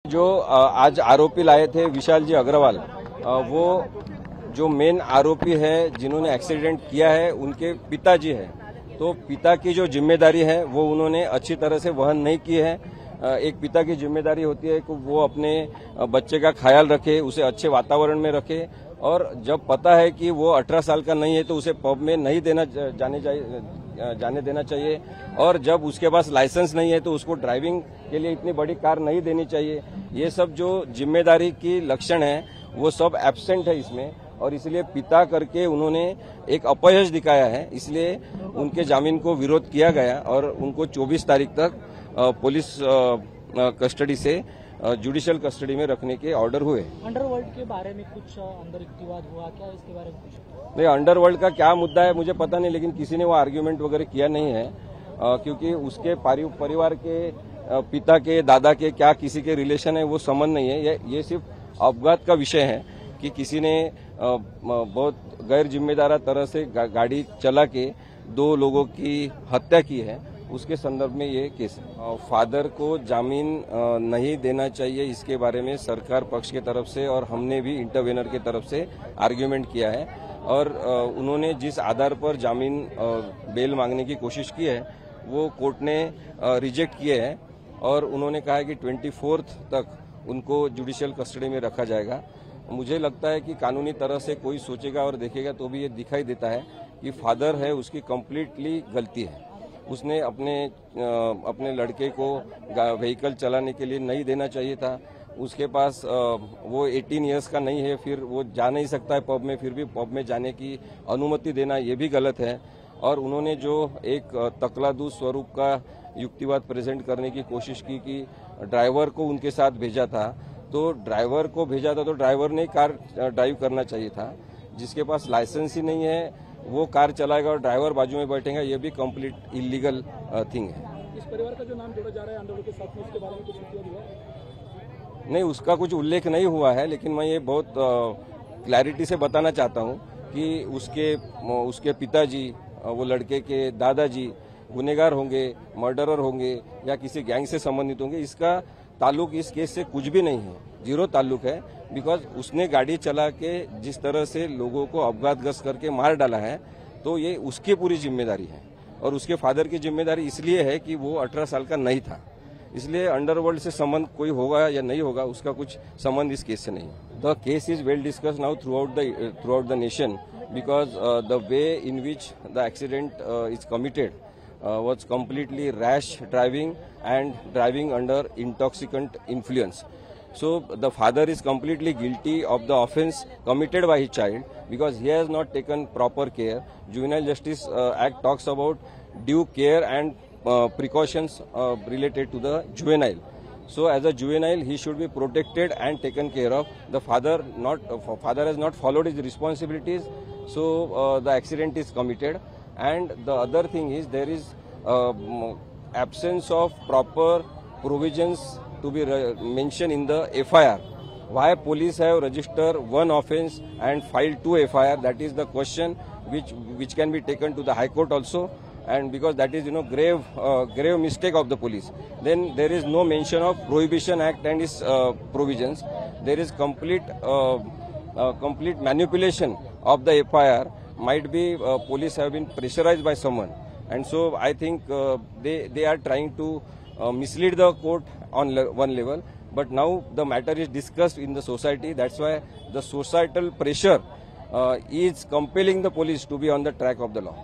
जो आज आरोपी लाए थे विशाल जी अग्रवाल, वो जो मेन आरोपी है जिन्होंने एक्सीडेंट किया है उनके पिताजी है। तो पिता की जो जिम्मेदारी है वो उन्होंने अच्छी तरह से वहन नहीं की है। एक पिता की जिम्मेदारी होती है कि वो अपने बच्चे का ख्याल रखे, उसे अच्छे वातावरण में रखे, और जब पता है कि वो 18 साल का नहीं है तो उसे पब में नहीं जाने देना चाहिए, और जब उसके पास लाइसेंस नहीं है तो उसको ड्राइविंग के लिए इतनी बड़ी कार नहीं देनी चाहिए। ये सब जो जिम्मेदारी की लक्षण है वो सब एब्सेंट है इसमें, और इसलिए पिता करके उन्होंने एक अपयश दिखाया है। इसलिए उनके जामीन को विरोध किया गया और उनको 24 तारीख तक पुलिस कस्टडी से जुडिशियल कस्टडी में रखने के ऑर्डर हुए। अंडरवर्ल्ड के बारे में कुछ अंदर युक्तिवाद हुआ क्या, इसके बारे में कुछ? नहीं, अंडरवर्ल्ड का क्या मुद्दा है मुझे पता नहीं, लेकिन किसी ने वो आर्ग्यूमेंट वगैरह किया नहीं है, क्योंकि उसके परिवार के पिता के दादा के क्या किसी के रिलेशन है वो संबंध नहीं है। ये सिर्फ अपघात का विषय है कि किसी ने बहुत गैर जिम्मेदार तरह से गाड़ी चला के 2 लोगों की हत्या की है, उसके संदर्भ में ये केस है। फादर को जामीन नहीं देना चाहिए, इसके बारे में सरकार पक्ष की तरफ से और हमने भी इंटरवेनर की तरफ से आर्ग्यूमेंट किया है, और उन्होंने जिस आधार पर जामीन बेल मांगने की कोशिश की है वो कोर्ट ने रिजेक्ट किए हैं, और उन्होंने कहा है कि 24 तक उनको जुडिशियल कस्टडी में रखा जाएगा। मुझे लगता है कि कानूनी तरह से कोई सोचेगा और देखेगा तो भी ये दिखाई देता है कि फादर है उसकी कंप्लीटली गलती है। उसने अपने लड़के को व्हीकल चलाने के लिए नहीं देना चाहिए था। उसके पास वो 18 इयर्स का नहीं है, फिर वो जा नहीं सकता है पब में, फिर भी पब में जाने की अनुमति देना ये भी गलत है। और उन्होंने जो एक तकलादू स्वरूप का युक्तिवाद प्रेजेंट करने की कोशिश की कि ड्राइवर को उनके साथ भेजा था, तो ड्राइवर को भेजा था तो ड्राइवर ने कार ड्राइव करना चाहिए था। जिसके पास लाइसेंस ही नहीं है वो कार चलाएगा और ड्राइवर बाजू में बैठेगा, ये भी कंप्लीट इलीगल थिंग है। इस परिवार का जो नाम जोड़ा जा रहा है अंडरवर्ल्ड के साथ में, उसके बारे में कुछ हुआ? नहीं, उसका कुछ उल्लेख नहीं हुआ है, लेकिन मैं ये बहुत क्लैरिटी से बताना चाहता हूँ कि उसके पिताजी, वो लड़के के दादाजी गुनहगार होंगे, मर्डरर होंगे या किसी गैंग से संबंधित होंगे। इसका ताल्लुक इस केस से कुछ भी नहीं है, 0 ताल्लुक है। बिकॉज उसने गाड़ी चला के जिस तरह से लोगों को अपघातग्रस्त करके मार डाला है, तो ये उसकी पूरी जिम्मेदारी है, और उसके फादर की जिम्मेदारी इसलिए है कि वो 18 साल का नहीं था। इसलिए अंडरवर्ल्ड से संबंध कोई होगा या नहीं होगा, उसका कुछ संबंध इस केस से नहीं है। The case is well discuss now through out the nation, because the way in which the accident is committed was completely rash driving and driving under intoxicant influence. So the father is completely guilty of the offence committed by his child because he has not taken proper care. Juvenile Justice Act talks about due care and precautions related to the juvenile. So as a juvenile he should be protected and taken care of. The father has not followed his responsibilities, so the accident is committed. And the other thing is there is absence of proper provisions to be mentioned in the FIR. Why police have registered 1 offence and filed 2 FIR? That is the question which can be taken to the High Court also. And because that is grave mistake of the police. Then there is no mention of Prohibition Act and its provisions. There is complete manipulation of the FIR. Might be police have been pressurized by someone, and so I think they are trying to mislead the court on one level. But now the matter is discussed in the society. That's why the societal pressure is compelling the police to be on the track of the law.